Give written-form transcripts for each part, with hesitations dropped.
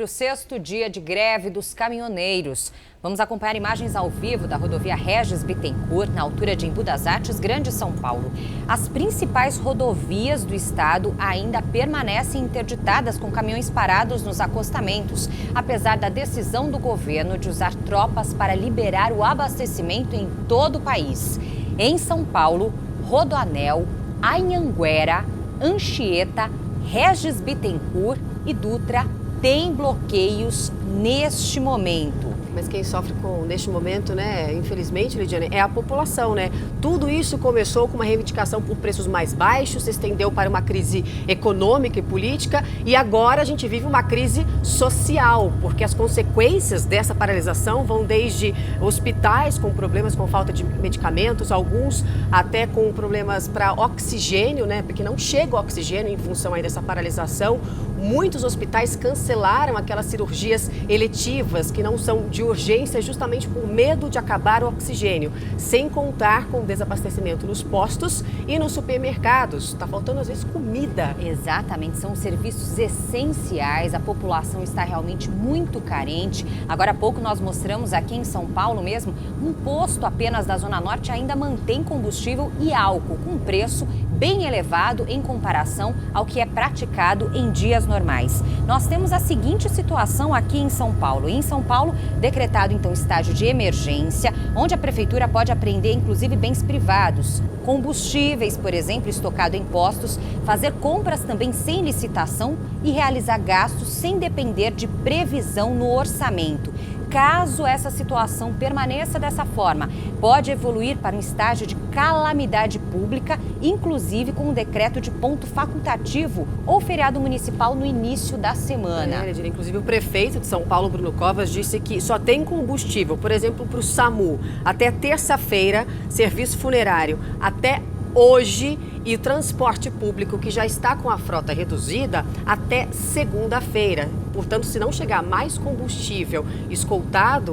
o 6º dia de greve dos caminhoneiros. Vamos acompanhar imagens ao vivo da rodovia Regis Bittencourt, na altura de Embu das Artes, Grande São Paulo. As principais rodovias do estado ainda permanecem interditadas com caminhões parados nos acostamentos, apesar da decisão do governo de usar tropas para liberar o abastecimento em todo o país. Em São Paulo, Rodoanel, Anhanguera, Anchieta, Regis Bittencourt e Dutra têm bloqueios neste momento. Mas quem sofre neste momento, né, infelizmente, Lidiane, é a população, né? Tudo isso começou com uma reivindicação por preços mais baixos, se estendeu para uma crise econômica e política e agora a gente vive uma crise social, porque as consequências dessa paralisação vão desde hospitais com problemas com falta de medicamentos, alguns até com problemas para oxigênio, né? Porque não chega o oxigênio em função aí dessa paralisação. Muitos hospitais cancelaram aquelas cirurgias eletivas que não são de urgência justamente por medo de acabar o oxigênio, sem contar com o desabastecimento nos postos e nos supermercados. Está faltando às vezes comida. Exatamente, são serviços essenciais, a população está realmente muito carente. Agora há pouco nós mostramos aqui em São Paulo mesmo, um posto apenas da Zona Norte ainda mantém combustível e álcool com preço bem elevado em comparação ao que é praticado em dias normais. Nós temos a seguinte situação aqui em São Paulo. Em São Paulo, decretado então estágio de emergência, onde a prefeitura pode apreender inclusive bens privados, combustíveis, por exemplo, estocado em postos, fazer compras também sem licitação e realizar gastos sem depender de previsão no orçamento. Caso essa situação permaneça dessa forma, pode evoluir para um estágio de calamidade pública, inclusive com um decreto de ponto facultativo ou feriado municipal no início da semana. Inclusive o prefeito de São Paulo, Bruno Covas, disse que só tem combustível, por exemplo, para o SAMU, até terça-feira, serviço funerário, até hoje, e o transporte público, que já está com a frota reduzida, até segunda-feira. Portanto, se não chegar mais combustível escoltado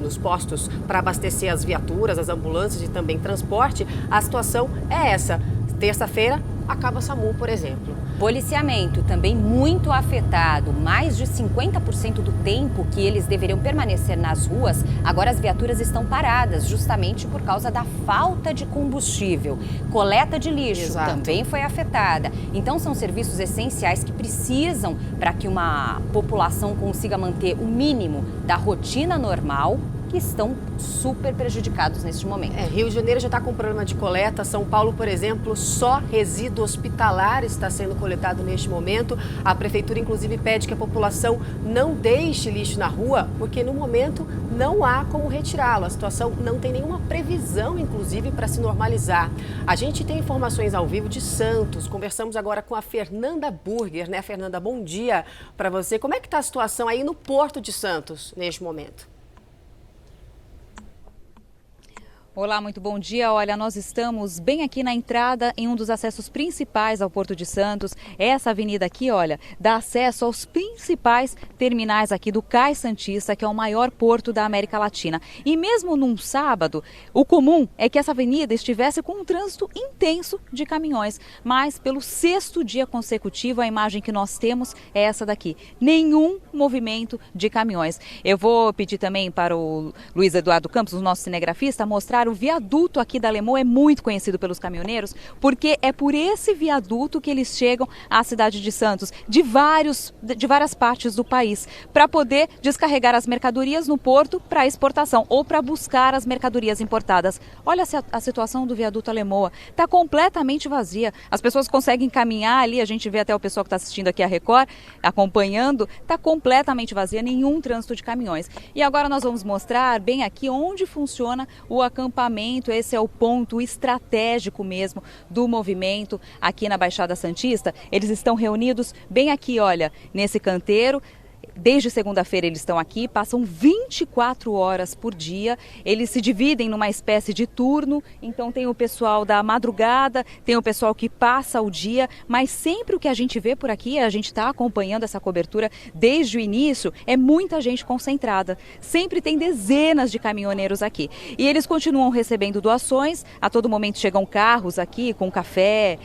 nos postos para abastecer as viaturas, as ambulâncias e também transporte, a situação é essa. Terça-feira, acaba o SAMU, por exemplo. Policiamento também muito afetado. Mais de 50% do tempo que eles deveriam permanecer nas ruas, agora as viaturas estão paradas, justamente por causa da falta de combustível. Coleta de lixo também foi afetada. Então são serviços essenciais que precisam para que uma população consiga manter o mínimo da rotina normal, que estão super prejudicados neste momento. Rio de Janeiro já está com problema de coleta. São Paulo, por exemplo, só resíduo hospitalar está sendo coletado neste momento. A prefeitura, inclusive, pede que a população não deixe lixo na rua, porque no momento não há como retirá-lo. A situação não tem nenhuma previsão, inclusive, para se normalizar. A gente tem informações ao vivo de Santos. Conversamos agora com a Fernanda Burger, né, Fernanda? Bom dia para você. Como é que está a situação aí no Porto de Santos neste momento? Olá, muito bom dia. Olha, nós estamos bem aqui na entrada em um dos acessos principais ao Porto de Santos. Essa avenida aqui, olha, dá acesso aos principais terminais aqui do Cais Santista, que é o maior porto da América Latina. E mesmo num sábado, o comum é que essa avenida estivesse com um trânsito intenso de caminhões. Mas pelo 6º dia consecutivo, a imagem que nós temos é essa daqui. Nenhum movimento de caminhões. Eu vou pedir também para o Luiz Eduardo Campos, o nosso cinegrafista, mostrar o viaduto aqui da Lemoa. É muito conhecido pelos caminhoneiros, porque é por esse viaduto que eles chegam à cidade de Santos, de várias partes do país, para poder descarregar as mercadorias no porto para exportação ou para buscar as mercadorias importadas. Olha a situação do viaduto Lemoa, está completamente vazia. As pessoas conseguem caminhar ali, a gente vê até o pessoal que está assistindo aqui a Record, acompanhando, está completamente vazia, nenhum trânsito de caminhões. E agora nós vamos mostrar bem aqui onde funciona o acampamento. Esse é o ponto estratégico mesmo do movimento aqui na Baixada Santista. Eles estão reunidos bem aqui, olha, nesse canteiro. Desde segunda-feira eles estão aqui, passam 24 horas por dia, eles se dividem numa espécie de turno, então tem o pessoal da madrugada, tem o pessoal que passa o dia, mas sempre o que a gente vê por aqui, a gente está acompanhando essa cobertura desde o início, é muita gente concentrada, sempre tem dezenas de caminhoneiros aqui. E eles continuam recebendo doações, a todo momento chegam carros aqui com café,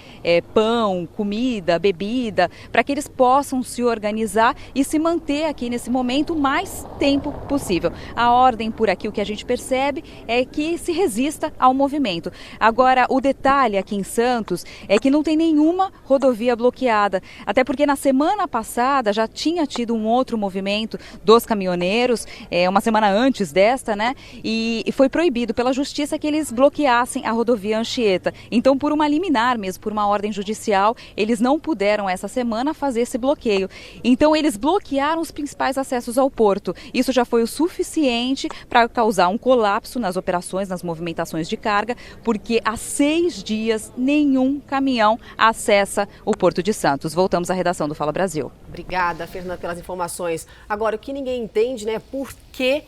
pão, comida, bebida, para que eles possam se organizar e se manter manter aqui nesse momento o mais tempo possível. A ordem por aqui, o que a gente percebe é que se resista ao movimento. Agora, o detalhe aqui em Santos é que não tem nenhuma rodovia bloqueada, até porque na semana passada já tinha tido um outro movimento dos caminhoneiros, uma semana antes desta, né? E foi proibido pela justiça que eles bloqueassem a rodovia Anchieta. Então, por uma liminar mesmo, por uma ordem judicial, eles não puderam essa semana fazer esse bloqueio. Então, eles bloquearam os principais acessos ao porto. Isso já foi o suficiente para causar um colapso nas operações, nas movimentações de carga, porque há 6 dias nenhum caminhão acessa o Porto de Santos. Voltamos à redação do Fala Brasil. Obrigada, Fernanda, pelas informações. Agora, o que ninguém entende, né, por que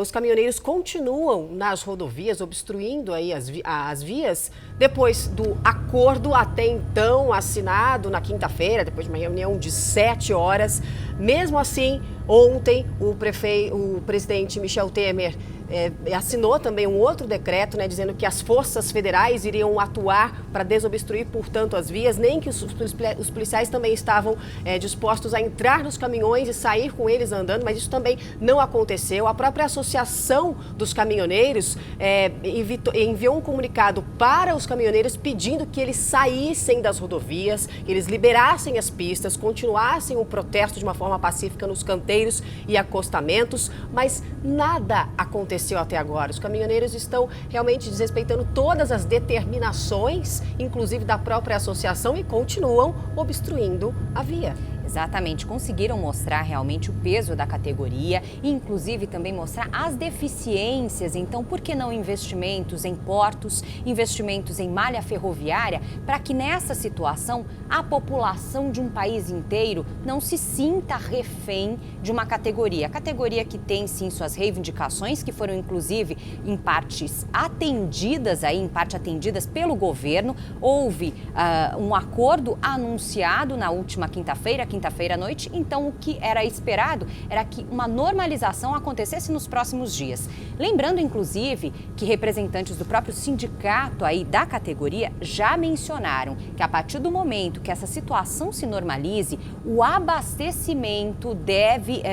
os caminhoneiros continuam nas rodovias, obstruindo aí as vias, depois do acordo até então assinado na quinta-feira, depois de uma reunião de 7 horas. Mesmo assim, ontem o presidente Michel Temer assinou também um outro decreto, né, dizendo que as forças federais iriam atuar para desobstruir, portanto, as vias, nem que os policiais também estavam dispostos a entrar nos caminhões e sair com eles andando, mas isso também não aconteceu. A própria Associação dos Caminhoneiros enviou um comunicado para os caminhoneiros pedindo que eles saíssem das rodovias, que eles liberassem as pistas, continuassem o protesto de uma forma pacífica nos canteiros e acostamentos, mas nada aconteceu até agora. Os caminhoneiros estão realmente desrespeitando todas as determinações, inclusive da própria associação, e continuam obstruindo a via. Exatamente, conseguiram mostrar realmente o peso da categoria e inclusive também mostrar as deficiências. Então, por que não investimentos em portos, investimentos em malha ferroviária, para que nessa situação a população de um país inteiro não se sinta refém de uma categoria. A categoria que tem sim suas reivindicações, que foram inclusive em parte atendidas pelo governo. Houve um acordo anunciado na última quinta-feira à noite, então o que era esperado era que uma normalização acontecesse nos próximos dias. Lembrando, inclusive, que representantes do próprio sindicato aí da categoria já mencionaram que a partir do momento que essa situação se normalize, o abastecimento deve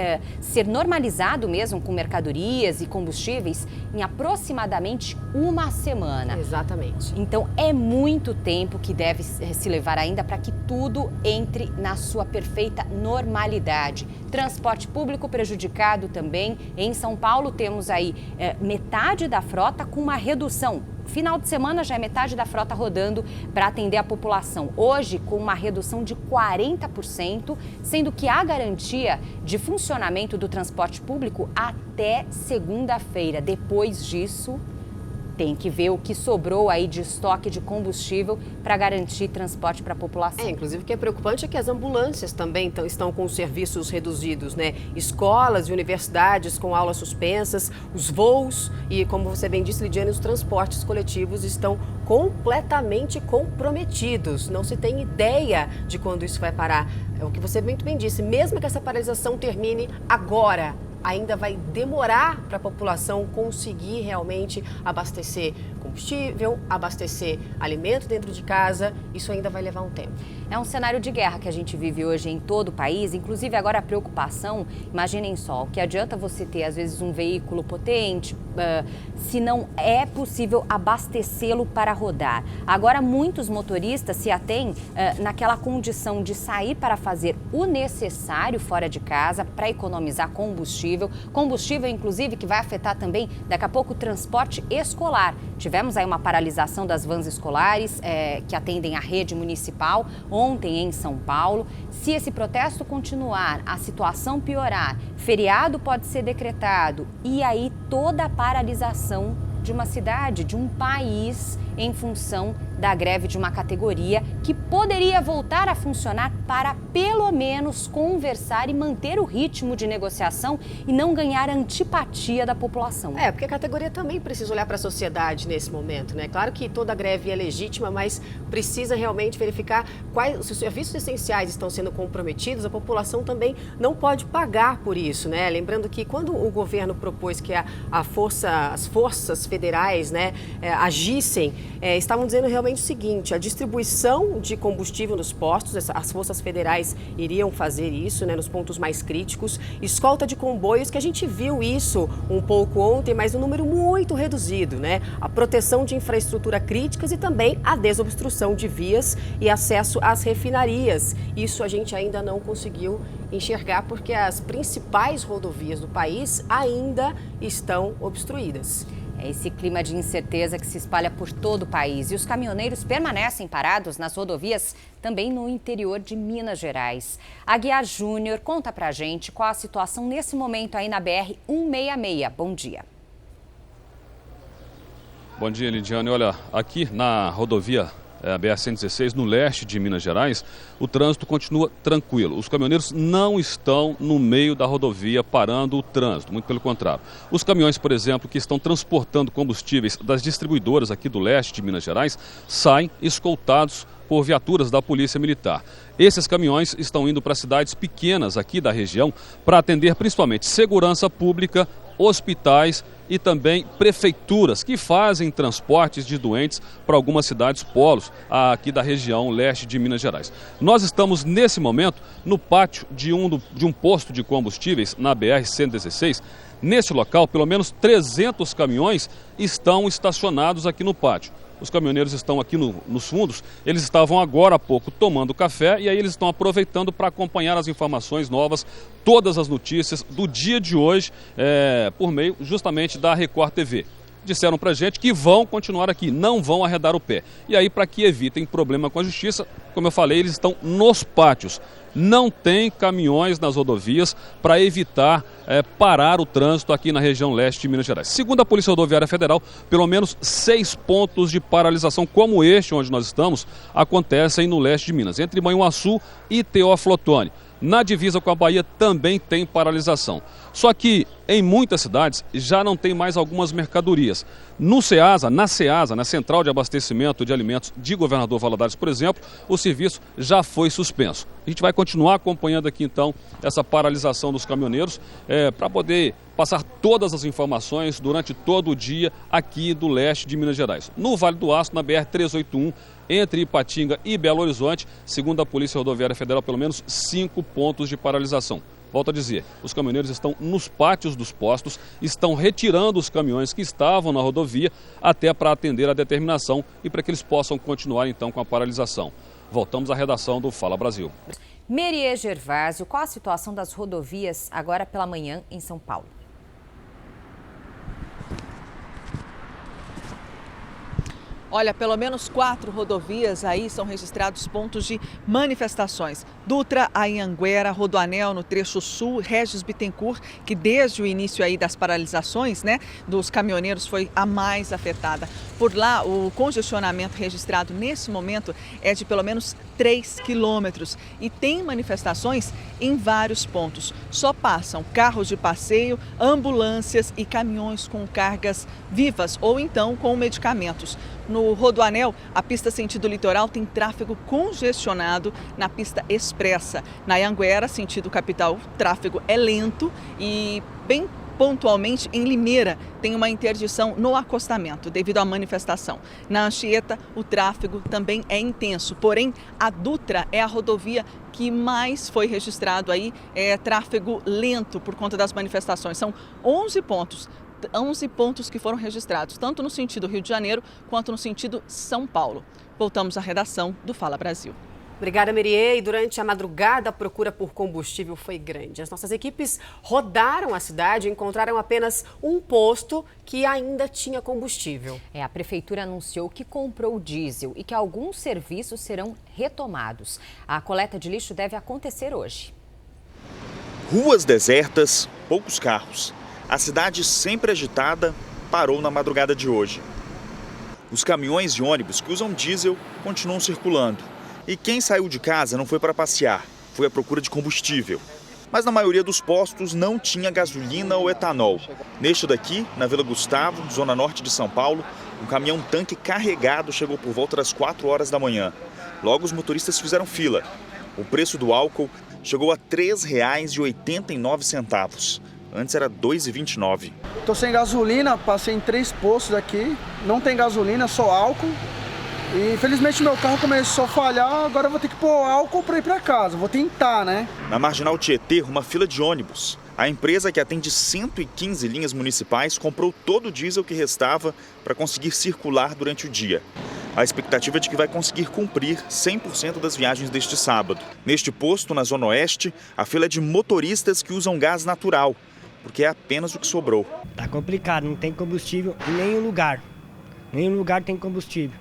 ser normalizado mesmo com mercadorias e combustíveis em aproximadamente uma semana. Exatamente. Então é muito tempo que deve se levar ainda para que tudo entre na sua perfeita normalidade. Transporte público prejudicado também. Em São Paulo temos aí metade da frota com uma redução. Final de semana já é metade da frota rodando para atender a população. Hoje, com uma redução de 40%, sendo que há garantia de funcionamento do transporte público até segunda-feira. Depois disso, tem que ver o que sobrou aí de estoque de combustível para garantir transporte para a população. Inclusive o que é preocupante é que as ambulâncias também estão com os serviços reduzidos, né? Escolas e universidades com aulas suspensas, os voos e, como você bem disse, Lidiane, os transportes coletivos estão completamente comprometidos. Não se tem ideia de quando isso vai parar. É o que você muito bem disse, mesmo que essa paralisação termine agora, ainda vai demorar para a população conseguir realmente abastecer combustível, abastecer alimento dentro de casa. Isso ainda vai levar um tempo. É um cenário de guerra que a gente vive hoje em todo o país, inclusive agora a preocupação, imaginem só, o que adianta você ter às vezes um veículo potente, se não é possível abastecê-lo para rodar. Agora muitos motoristas se atêm naquela condição de sair para fazer o necessário fora de casa para economizar combustível, inclusive que vai afetar também daqui a pouco o transporte escolar. Tivemos aí uma paralisação das vans escolares que atendem a rede municipal ontem em São Paulo. Se esse protesto continuar, a situação piorar, feriado pode ser decretado e aí toda a paralisação de uma cidade, de um país, em função da greve de uma categoria que poderia voltar a funcionar para pelo menos conversar e manter o ritmo de negociação e não ganhar a antipatia da população. Porque a categoria também precisa olhar para a sociedade nesse momento, né? Claro que toda greve é legítima, mas precisa realmente verificar quais os serviços essenciais estão sendo comprometidos. A população também não pode pagar por isso, né? Lembrando que quando o governo propôs que as forças federais, né, agissem estavam dizendo realmente o seguinte: a distribuição de combustível nos postos, as forças federais iriam fazer isso, né, nos pontos mais críticos, escolta de comboios, que a gente viu isso um pouco ontem, mas um número muito reduzido, né? A proteção de infraestrutura críticas e também a desobstrução de vias e acesso às refinarias. Isso a gente ainda não conseguiu enxergar porque as principais rodovias do país ainda estão obstruídas. É esse clima de incerteza que se espalha por todo o país e os caminhoneiros permanecem parados nas rodovias também no interior de Minas Gerais. Aguiar Júnior conta pra gente qual a situação nesse momento aí na BR-166. Bom dia. Bom dia, Lidiane. Olha, aqui na rodovia a BR-116, no leste de Minas Gerais, o trânsito continua tranquilo. Os caminhoneiros não estão no meio da rodovia parando o trânsito, muito pelo contrário. Os caminhões, por exemplo, que estão transportando combustíveis das distribuidoras aqui do leste de Minas Gerais, saem escoltados por viaturas da Polícia Militar. Esses caminhões estão indo para cidades pequenas aqui da região para atender principalmente segurança pública, hospitais e também prefeituras que fazem transportes de doentes para algumas cidades polos aqui da região leste de Minas Gerais. Nós estamos nesse momento no pátio de um posto de combustíveis na BR-116. Nesse local, pelo menos 300 caminhões estão estacionados aqui no pátio. Os caminhoneiros estão aqui nos fundos, eles estavam agora há pouco tomando café e aí eles estão aproveitando para acompanhar as informações novas, todas as notícias do dia de hoje, por meio justamente da Record TV. Disseram para a gente que vão continuar aqui, não vão arredar o pé. E aí, para que evitem problema com a justiça, como eu falei, eles estão nos pátios. Não tem caminhões nas rodovias para evitar parar o trânsito aqui na região leste de Minas Gerais. Segundo a Polícia Rodoviária Federal, pelo menos 6 pontos de paralisação como este onde nós estamos acontecem no leste de Minas, entre Manhuaçu e Teófilo Otoni. Na divisa com a Bahia também tem paralisação. Só que em muitas cidades já não tem mais algumas mercadorias. Na Ceasa, na Central de Abastecimento de Alimentos de Governador Valadares, por exemplo, o serviço já foi suspenso. A gente vai continuar acompanhando aqui então essa paralisação dos caminhoneiros para poder passar todas as informações durante todo o dia aqui do leste de Minas Gerais. No Vale do Aço, na BR-381, entre Ipatinga e Belo Horizonte, segundo a Polícia Rodoviária Federal, pelo menos 5 pontos de paralisação. Volto a dizer, os caminhoneiros estão nos pátios dos postos, estão retirando os caminhões que estavam na rodovia até para atender a determinação e para que eles possam continuar então com a paralisação. Voltamos à redação do Fala Brasil. Meriê Gervásio, qual a situação das rodovias agora pela manhã em São Paulo? Olha, pelo menos 4 rodovias aí são registrados pontos de manifestações. Dutra, Anhanguera, Rodoanel no trecho sul, Regis Bittencourt, que desde o início aí das paralisações, né, dos caminhoneiros foi a mais afetada. Por lá, o congestionamento registrado nesse momento é de pelo menos 3 quilômetros e tem manifestações em vários pontos. Só passam carros de passeio, ambulâncias e caminhões com cargas vivas ou então com medicamentos. No Rodoanel, a pista sentido litoral tem tráfego congestionado na pista expressa. Na Anhanguera, sentido capital, o tráfego é lento e bem pontualmente em Limeira tem uma interdição no acostamento devido à manifestação. Na Anchieta, o tráfego também é intenso, porém a Dutra é a rodovia que mais foi registrado aí, tráfego lento por conta das manifestações. São 11 pontos que foram registrados, tanto no sentido Rio de Janeiro quanto no sentido São Paulo. Voltamos à redação do Fala Brasil. Obrigada, Meriê. E durante a madrugada, a procura por combustível foi grande. As nossas equipes rodaram a cidade e encontraram apenas um posto que ainda tinha combustível. A prefeitura anunciou que comprou diesel e que alguns serviços serão retomados. A coleta de lixo deve acontecer hoje. Ruas desertas, poucos carros. A cidade sempre agitada parou na madrugada de hoje. Os caminhões e ônibus que usam diesel continuam circulando. E quem saiu de casa não foi para passear, foi à procura de combustível. Mas na maioria dos postos não tinha gasolina ou etanol. Neste daqui, na Vila Gustavo, zona norte de São Paulo, um caminhão-tanque carregado chegou por volta das 4 horas da manhã. Logo os motoristas fizeram fila. O preço do álcool chegou a R$ 3,89. antes era R$ 2,29. Tô sem gasolina, passei em 3 postos aqui, não tem gasolina, só álcool. E infelizmente meu carro começou a falhar, agora eu vou ter que pôr álcool para ir para casa, vou tentar, né? Na Marginal Tietê, uma fila de ônibus. A empresa, que atende 115 linhas municipais, comprou todo o diesel que restava para conseguir circular durante o dia. A expectativa é de que vai conseguir cumprir 100% das viagens deste sábado. Neste posto, na Zona Oeste, a fila é de motoristas que usam gás natural, porque é apenas o que sobrou. Tá complicado, não tem combustível em nenhum lugar. Nenhum lugar tem combustível.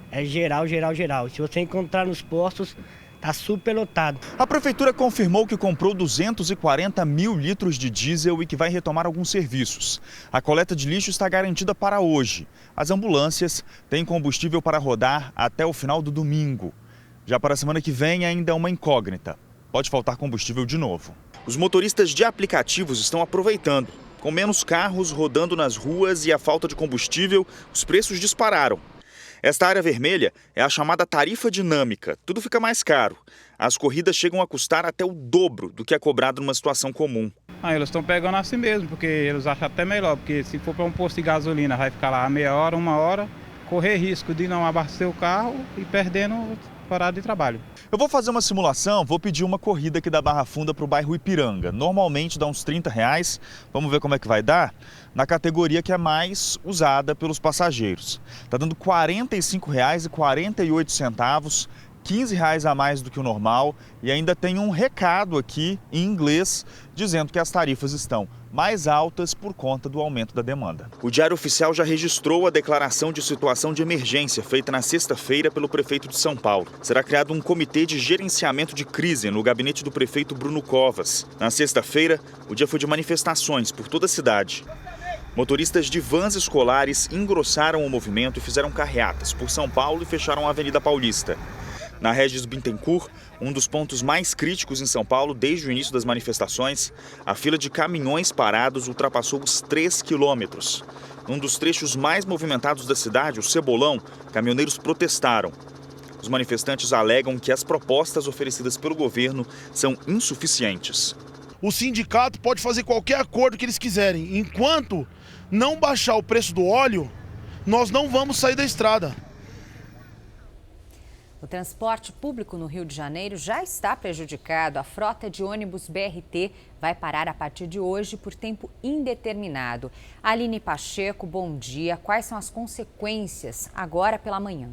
É geral, geral, geral. Se você encontrar nos postos, tá super lotado. A prefeitura confirmou que comprou 240 mil litros de diesel e que vai retomar alguns serviços. A coleta de lixo está garantida para hoje. As ambulâncias têm combustível para rodar até o final do domingo. Já para a semana que vem ainda é uma incógnita. Pode faltar combustível de novo. Os motoristas de aplicativos estão aproveitando. Com menos carros rodando nas ruas e a falta de combustível, os preços dispararam. Esta área vermelha é a chamada tarifa dinâmica. Tudo fica mais caro. As corridas chegam a custar até o dobro do que é cobrado numa situação comum. Eles estão pegando assim mesmo, porque eles acham até melhor, porque se for para um posto de gasolina, vai ficar lá meia hora, 1 hora, correr risco de não abastecer o carro e perdendo horário de trabalho. Eu vou fazer uma simulação, vou pedir uma corrida aqui da Barra Funda para o bairro Ipiranga. Normalmente dá uns R$30, vamos ver como é que vai dar, na categoria que é mais usada pelos passageiros. Está dando R$ 45,48, R$15 a mais do que o normal, e ainda tem um recado aqui em inglês dizendo que as tarifas estão mais altas por conta do aumento da demanda. O Diário Oficial já registrou a declaração de situação de emergência feita na sexta-feira pelo prefeito de São Paulo. Será criado um comitê de gerenciamento de crise no gabinete do prefeito Bruno Covas. Na sexta-feira, o dia foi de manifestações por toda a cidade. Motoristas de vans escolares engrossaram o movimento e fizeram carreatas por São Paulo e fecharam a Avenida Paulista. Na Regis Bittencourt, um dos pontos mais críticos em São Paulo desde o início das manifestações, a fila de caminhões parados ultrapassou os 3 quilômetros. Num dos trechos mais movimentados da cidade, o Cebolão, caminhoneiros protestaram. Os manifestantes alegam que as propostas oferecidas pelo governo são insuficientes. O sindicato pode fazer qualquer acordo que eles quiserem. Enquanto não baixar o preço do óleo, nós não vamos sair da estrada. O transporte público no Rio de Janeiro já está prejudicado. A frota de ônibus BRT vai parar a partir de hoje por tempo indeterminado. Aline Pacheco, bom dia. Quais são as consequências agora pela manhã?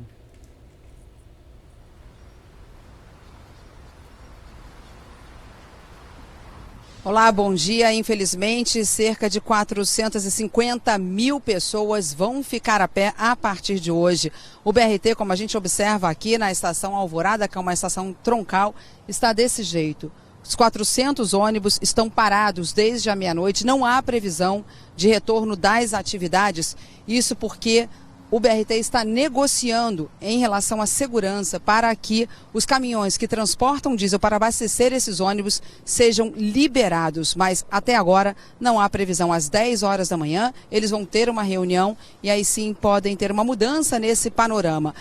Olá, bom dia. Infelizmente, cerca de 450 mil pessoas vão ficar a pé a partir de hoje. O BRT, como a gente observa aqui na estação Alvorada, que é uma estação troncal, está desse jeito. Os 400 ônibus estão parados desde a meia-noite. Não há previsão de retorno das atividades. Isso porque o BRT está negociando em relação à segurança para que os caminhões que transportam diesel para abastecer esses ônibus sejam liberados. Mas até agora não há previsão. Às 10 horas da manhã eles vão ter uma reunião e aí sim podem ter uma mudança nesse panorama.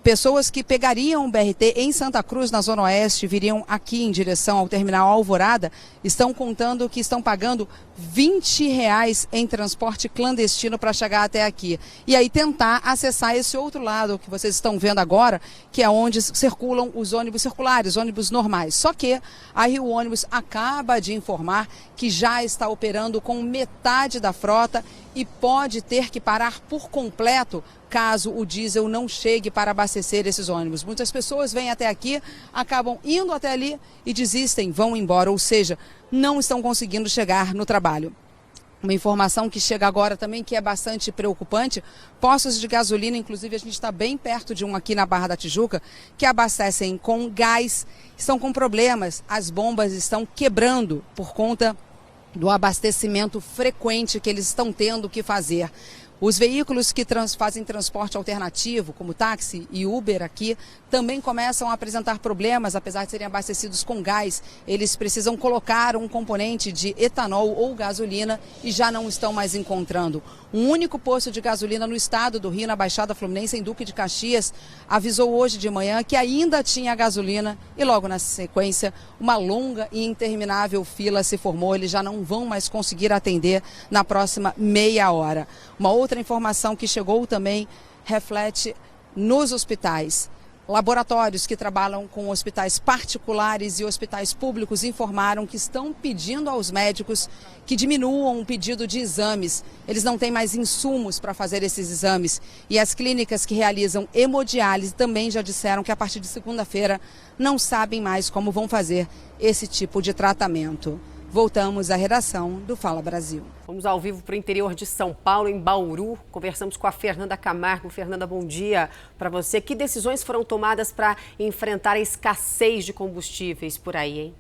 Pessoas que pegariam o BRT em Santa Cruz, na Zona Oeste, viriam aqui em direção ao terminal Alvorada, estão contando que estão pagando R$20 em transporte clandestino para chegar até aqui. E aí tentar acessar esse outro lado que vocês estão vendo agora, que é onde circulam os ônibus circulares, ônibus normais. Só que a Rio Ônibus acaba de informar que já está operando com metade da frota e pode ter que parar por completo caso o diesel não chegue para abastecer esses ônibus. Muitas pessoas vêm até aqui, acabam indo até ali e desistem, vão embora, ou seja, não estão conseguindo chegar no trabalho. Uma informação que chega agora também que é bastante preocupante, postos de gasolina, inclusive a gente está bem perto de um aqui na Barra da Tijuca, que abastecem com gás, estão com problemas, as bombas estão quebrando por conta do abastecimento frequente que eles estão tendo que fazer. Os veículos que fazem transporte alternativo, como táxi e Uber aqui, também começam a apresentar problemas, apesar de serem abastecidos com gás. Eles precisam colocar um componente de etanol ou gasolina e já não estão mais encontrando. Um único posto de gasolina no estado do Rio, na Baixada Fluminense, em Duque de Caxias, avisou hoje de manhã que ainda tinha gasolina e logo na sequência uma longa e interminável fila se formou. Eles já não vão mais conseguir atender na próxima meia hora. Uma outra informação que chegou também reflete nos hospitais. Laboratórios que trabalham com hospitais particulares e hospitais públicos informaram que estão pedindo aos médicos que diminuam o pedido de exames. Eles não têm mais insumos para fazer esses exames. E as clínicas que realizam hemodiálise também já disseram que a partir de segunda-feira não sabem mais como vão fazer esse tipo de tratamento. Voltamos à redação do Fala Brasil. Vamos ao vivo para o interior de São Paulo, em Bauru. Conversamos com a Fernanda Camargo. Fernanda, bom dia para você. Que decisões foram tomadas para enfrentar a escassez de combustíveis por aí, hein?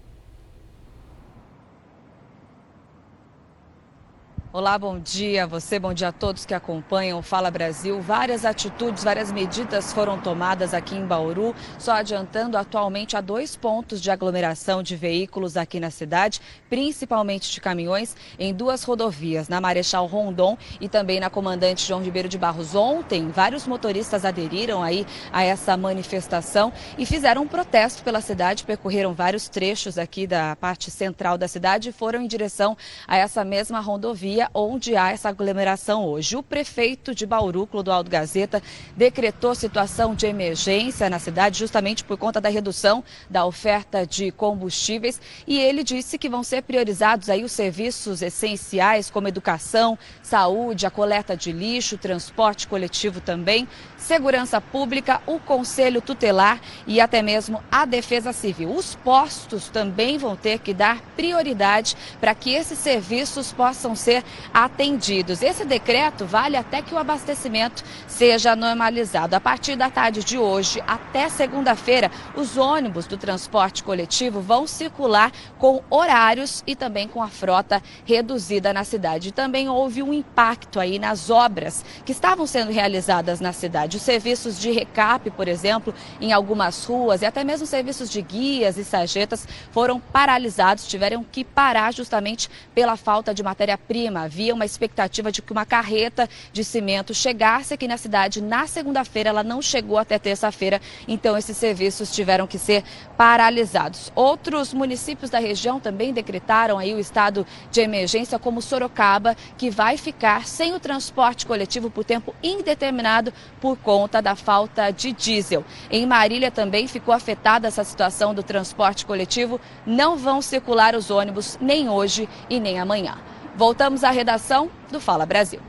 Olá, bom dia a você, bom dia a todos que acompanham o Fala Brasil. Várias atitudes, várias medidas foram tomadas aqui em Bauru, só adiantando, atualmente há 2 pontos de aglomeração de veículos aqui na cidade, principalmente de caminhões, em 2 rodovias, na Marechal Rondon e também na Comandante João Ribeiro de Barros. Ontem, vários motoristas aderiram aí a essa manifestação e fizeram um protesto pela cidade, percorreram vários trechos aqui da parte central da cidade e foram em direção a essa mesma rodovia onde há essa aglomeração hoje. O prefeito de Bauru, Clodoaldo Gazeta, decretou situação de emergência na cidade justamente por conta da redução da oferta de combustíveis e ele disse que vão ser priorizados aí os serviços essenciais como educação, saúde, a coleta de lixo, transporte coletivo também, segurança pública, o Conselho Tutelar e até mesmo a Defesa Civil. Os postos também vão ter que dar prioridade para que esses serviços possam ser atendidos. Esse decreto vale até que o abastecimento seja normalizado. A partir da tarde de hoje até segunda-feira, os ônibus do transporte coletivo vão circular com horários e também com a frota reduzida na cidade. Também houve um impacto aí nas obras que estavam sendo realizadas na cidade. Os serviços de recap, por exemplo, em algumas ruas e até mesmo serviços de guias e sarjetas foram paralisados, tiveram que parar justamente pela falta de matéria-prima. Havia uma expectativa de que uma carreta de cimento chegasse aqui na cidade na segunda-feira, ela não chegou até terça-feira, então esses serviços tiveram que ser paralisados. Outros municípios da região também decretaram aí o estado de emergência, como Sorocaba, que vai ficar sem o transporte coletivo por tempo indeterminado por conta da falta de diesel. Em Marília também ficou afetada essa situação do transporte coletivo, não vão circular os ônibus nem hoje e nem amanhã. Voltamos à redação do Fala Brasil.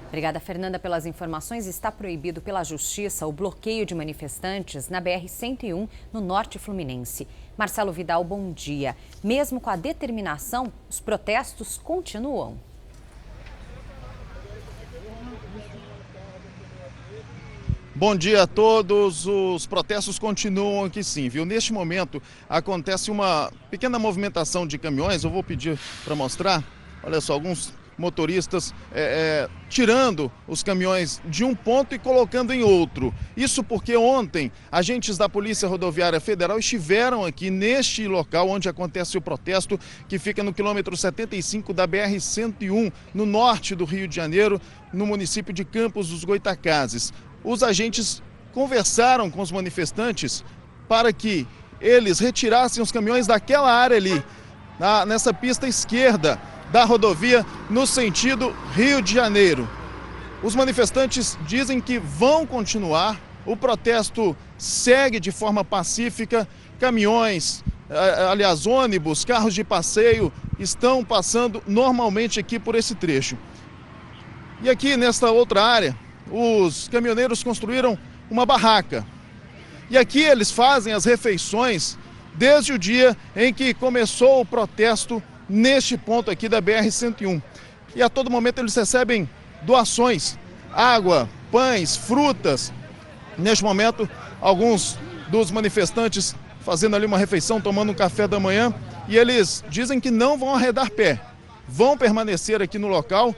Obrigada, Fernanda, pelas informações. Está proibido pela Justiça o bloqueio de manifestantes na BR-101, no norte fluminense. Marcelo Vidal, bom dia. Mesmo com a determinação, os protestos continuam. Bom dia a todos. Os protestos continuam aqui sim, viu? Neste momento acontece uma pequena movimentação de caminhões. Eu vou pedir para mostrar. Olha só, alguns motoristas tirando os caminhões de um ponto e colocando em outro. Isso porque ontem agentes da Polícia Rodoviária Federal estiveram aqui neste local onde acontece o protesto, que fica no quilômetro 75 da BR-101, no norte do Rio de Janeiro, no município de Campos dos Goytacazes. Os agentes conversaram com os manifestantes para que eles retirassem os caminhões daquela área ali, nessa pista esquerda da rodovia, no sentido Rio de Janeiro. Os manifestantes dizem que vão continuar, o protesto segue de forma pacífica, caminhões, aliás, ônibus, carros de passeio estão passando normalmente aqui por esse trecho. E aqui nesta outra área, os caminhoneiros construíram uma barraca. E aqui eles fazem as refeições desde o dia em que começou o protesto neste ponto aqui da BR-101. E a todo momento eles recebem doações, água, pães, frutas. Neste momento, alguns dos manifestantes fazendo ali uma refeição, tomando um café da manhã, e eles dizem que não vão arredar pé, vão permanecer aqui no local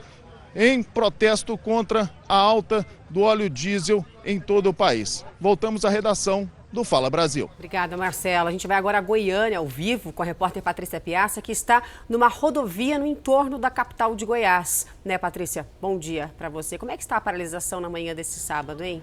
em protesto contra a alta do óleo diesel em todo o país. Voltamos à redação do Fala Brasil. Obrigada, Marcela. A gente vai agora a Goiânia, ao vivo, com a repórter Patrícia Piazza, que está numa rodovia no entorno da capital de Goiás. Né, Patrícia? Bom dia para você. Como é que está a paralisação na manhã desse sábado, hein?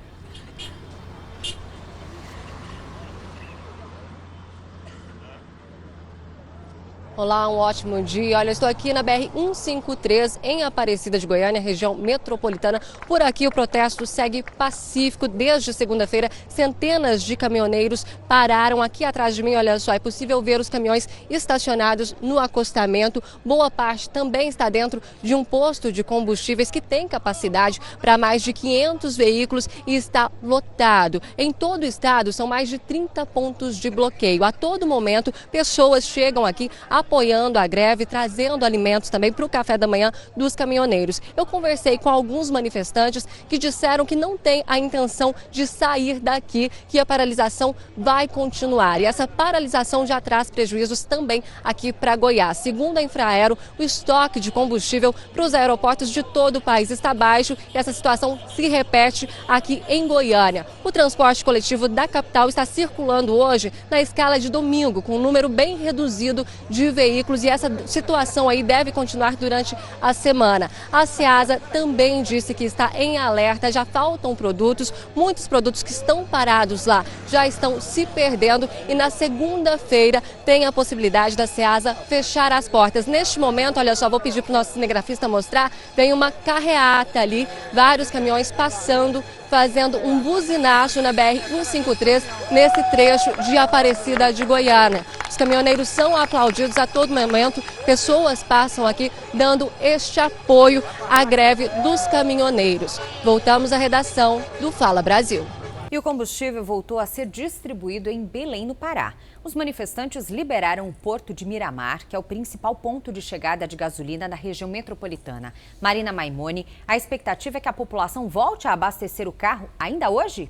Olá, um ótimo dia. Olha, estou aqui na BR-153, em Aparecida de Goiânia, região metropolitana. Por aqui o protesto segue pacífico. Desde segunda-feira, centenas de caminhoneiros pararam aqui atrás de mim. Olha só, é possível ver os caminhões estacionados no acostamento. Boa parte também está dentro de um posto de combustíveis que tem capacidade para mais de 500 veículos e está lotado. Em todo o estado, são mais de 30 pontos de bloqueio. A todo momento, pessoas chegam aqui apoiando a greve, trazendo alimentos também para o café da manhã dos caminhoneiros. Eu conversei com alguns manifestantes que disseram que não têm a intenção de sair daqui, que a paralisação vai continuar. E essa paralisação já traz prejuízos também aqui para Goiás. Segundo a Infraero, o estoque de combustível para os aeroportos de todo o país está baixo e essa situação se repete aqui em Goiânia. O transporte coletivo da capital está circulando hoje na escala de domingo, com um número bem reduzido de veículos e essa situação aí deve continuar durante a semana. A Ceasa também disse que está em alerta, já faltam produtos, muitos produtos que estão parados lá já estão se perdendo e na segunda-feira tem a possibilidade da Ceasa fechar as portas. Neste momento, olha só, vou pedir para o nosso cinegrafista mostrar, tem uma carreata ali, vários caminhões passando, fazendo um buzinaço na BR-153 nesse trecho de Aparecida de Goiânia. Os caminhoneiros são aplaudidos a todo momento, pessoas passam aqui dando este apoio à greve dos caminhoneiros. Voltamos à redação do Fala Brasil. E o combustível voltou a ser distribuído em Belém, no Pará. Os manifestantes liberaram o porto de Miramar, que é o principal ponto de chegada de gasolina na região metropolitana. Marina Maimone, a expectativa é que a população volte a abastecer o carro ainda hoje?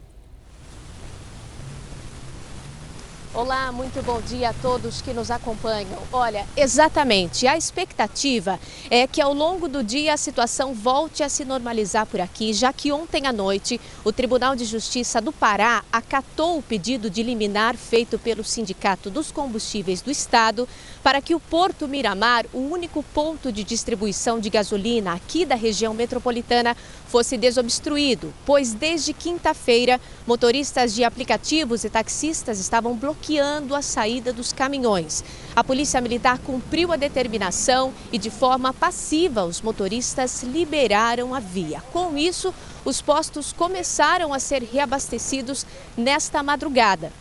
Olá, muito bom dia a todos que nos acompanham. Olha, exatamente, a expectativa é que ao longo do dia a situação volte a se normalizar por aqui, já que ontem à noite o Tribunal de Justiça do Pará acatou o pedido de liminar feito pelo Sindicato dos Combustíveis do Estado para que o Porto Miramar, o único ponto de distribuição de gasolina aqui da região metropolitana, fosse desobstruído, pois desde quinta-feira motoristas de aplicativos e taxistas estavam bloqueando a saída dos caminhões. A Polícia Militar cumpriu a determinação e de forma passiva os motoristas liberaram a via. Com isso, os postos começaram a ser reabastecidos nesta madrugada.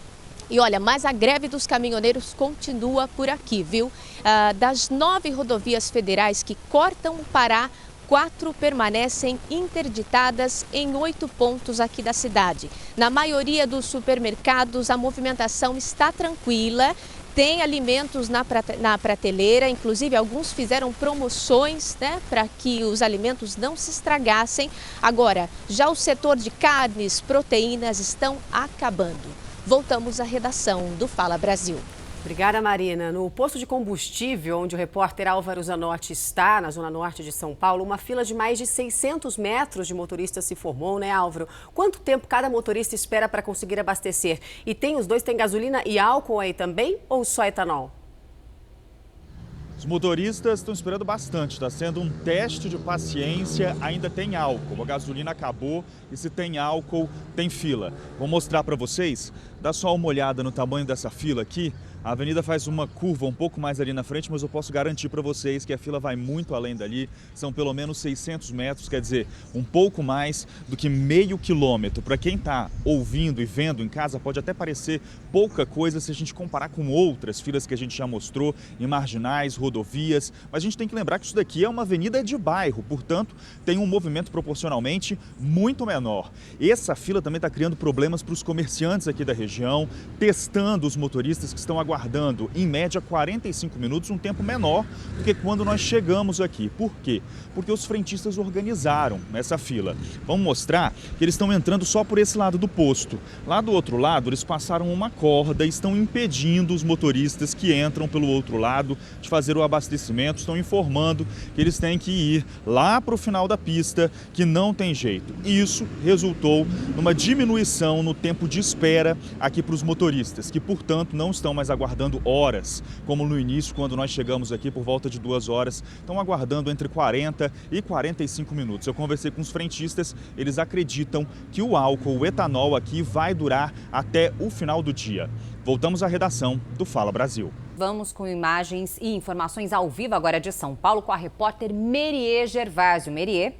E olha, mas a greve dos caminhoneiros continua por aqui, viu? Das 9 rodovias federais que cortam o Pará, 4 permanecem interditadas em 8 pontos aqui da cidade. Na maioria dos supermercados, a movimentação está tranquila. Tem alimentos na prateleira, inclusive alguns fizeram promoções, né, para que os alimentos não se estragassem. Agora, já o setor de carnes, proteínas estão acabando. Voltamos à redação do Fala Brasil. Obrigada, Marina. No posto de combustível, onde o repórter Álvaro Zanotti está, na zona norte de São Paulo, uma fila de mais de 600 metros de motoristas se formou, né, Álvaro? Quanto tempo cada motorista espera para conseguir abastecer? E os dois têm gasolina e álcool aí também ou só etanol? Os motoristas estão esperando bastante, está sendo um teste de paciência, ainda tem álcool, a gasolina acabou e se tem álcool, tem fila. Vou mostrar para vocês, dá só uma olhada no tamanho dessa fila aqui. A avenida faz uma curva um pouco mais ali na frente, mas eu posso garantir para vocês que a fila vai muito além dali. São pelo menos 600 metros, quer dizer, um pouco mais do que meio quilômetro. Para quem está ouvindo e vendo em casa, pode até parecer pouca coisa se a gente comparar com outras filas que a gente já mostrou, em marginais, rodovias. Mas a gente tem que lembrar que isso daqui é uma avenida de bairro, portanto, tem um movimento proporcionalmente muito menor. Essa fila também está criando problemas para os comerciantes aqui da região, testando os motoristas que estão aguardando aguardando, em média, 45 minutos, um tempo menor do que quando nós chegamos aqui. Por quê? Porque os frentistas organizaram essa fila. Vamos mostrar que eles estão entrando só por esse lado do posto. Lá do outro lado, eles passaram uma corda e estão impedindo os motoristas que entram pelo outro lado de fazer o abastecimento, estão informando que eles têm que ir lá para o final da pista, que não tem jeito. E isso resultou numa diminuição no tempo de espera aqui para os motoristas, que, portanto, não estão mais aguardando horas, como no início, quando nós chegamos aqui por volta de 2 horas, estão aguardando entre 40 e 45 minutos. Eu conversei com os frentistas, eles acreditam que o álcool, o etanol aqui vai durar até o final do dia. Voltamos à redação do Fala Brasil. Vamos com imagens e informações ao vivo agora de São Paulo com a repórter Meriê Gervásio. Meriê.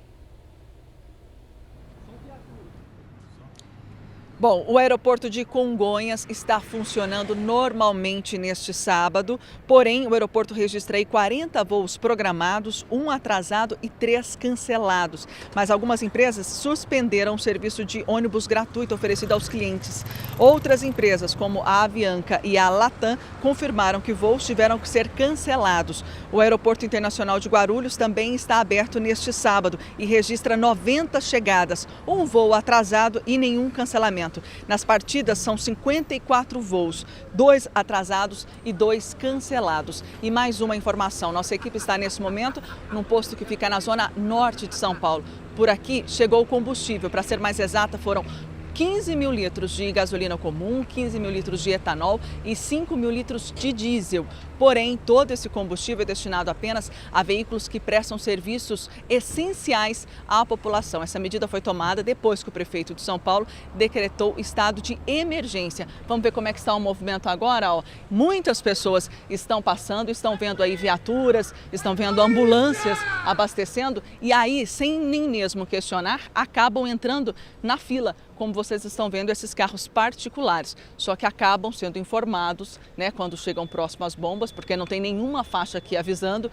Bom, o aeroporto de Congonhas está funcionando normalmente neste sábado, porém o aeroporto registra aí 40 voos programados, 1 atrasado e 3 cancelados. Mas algumas empresas suspenderam o serviço de ônibus gratuito oferecido aos clientes. Outras empresas, como a Avianca e a Latam, confirmaram que voos tiveram que ser cancelados. O Aeroporto Internacional de Guarulhos também está aberto neste sábado e registra 90 chegadas, 1 voo atrasado e nenhum cancelamento. Nas partidas são 54 voos, 2 atrasados e 2 cancelados. E mais uma informação, nossa equipe está nesse momento num posto que fica na zona norte de São Paulo. Por aqui chegou o combustível, para ser mais exata foram 15 mil litros de gasolina comum, 15 mil litros de etanol e 5 mil litros de diesel. Porém, todo esse combustível é destinado apenas a veículos que prestam serviços essenciais à população. Essa medida foi tomada depois que o prefeito de São Paulo decretou estado de emergência. Vamos ver como é que está o movimento agora. Muitas pessoas estão passando, estão vendo aí viaturas, estão vendo ambulâncias abastecendo e aí, sem nem mesmo questionar, acabam entrando na fila. Como vocês estão vendo, esses carros particulares, só que acabam sendo informados, né, quando chegam próximo às bombas, porque não tem nenhuma faixa aqui avisando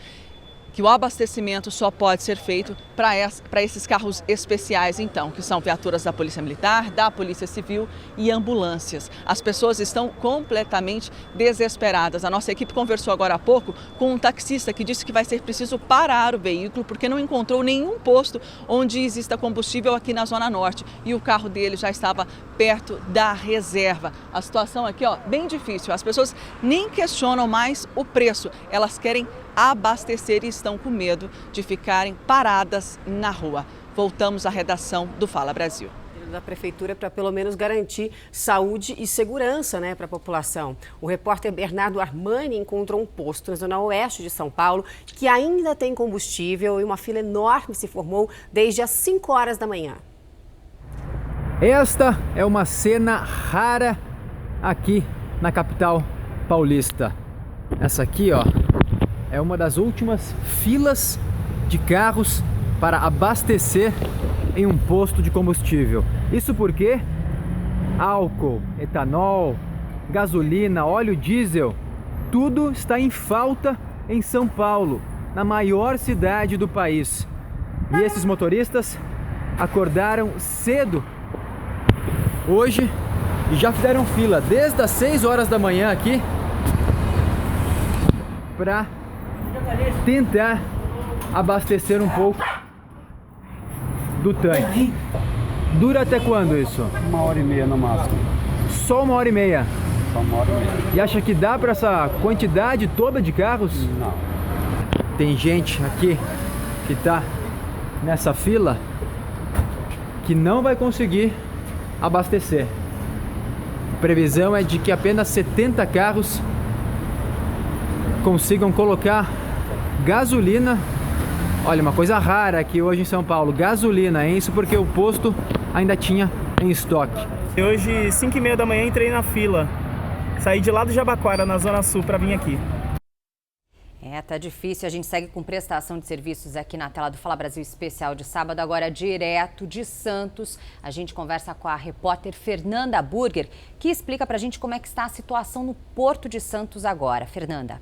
que o abastecimento só pode ser feito para esses carros especiais, então, que são viaturas da Polícia Militar, da Polícia Civil e ambulâncias. As pessoas estão completamente desesperadas. A nossa equipe conversou agora há pouco com um taxista que disse que vai ser preciso parar o veículo porque não encontrou nenhum posto onde exista combustível aqui na Zona Norte e o carro dele já estava perto da reserva. A situação aqui, bem difícil. As pessoas nem questionam mais o preço, elas querem abastecer e estão com medo de ficarem paradas na rua. Voltamos à redação do Fala Brasil. Da prefeitura para pelo menos garantir saúde e segurança, né, para a população. O repórter Bernardo Armani encontrou um posto na zona oeste de São Paulo que ainda tem combustível e uma fila enorme se formou desde as 5 horas da manhã. Esta é uma cena rara aqui na capital paulista. Essa aqui, é uma das últimas filas de carros para abastecer em um posto de combustível. Isso porque álcool, etanol, gasolina, óleo diesel, tudo está em falta em São Paulo, na maior cidade do país. E esses motoristas acordaram cedo hoje e já fizeram fila desde as 6 horas da manhã aqui para tentar abastecer um pouco do tanque. Dura até quando isso? 1h30 no máximo. Só 1h30? Só 1h30. E acha que dá para essa quantidade toda de carros? Não. Tem gente aqui que tá nessa fila que não vai conseguir abastecer. A previsão é de que apenas 70 carros consigam colocar gasolina. Olha, uma coisa rara aqui hoje em São Paulo, gasolina, hein? Isso porque o posto ainda tinha em estoque. Hoje, 5h30 da manhã, entrei na fila. Saí de lá do Jabaquara, na Zona Sul, para vir aqui. Tá difícil. A gente segue com prestação de serviços aqui na tela do Fala Brasil Especial de sábado, agora direto de Santos. A gente conversa com a repórter Fernanda Burger, que explica pra gente como é que está a situação no Porto de Santos agora. Fernanda.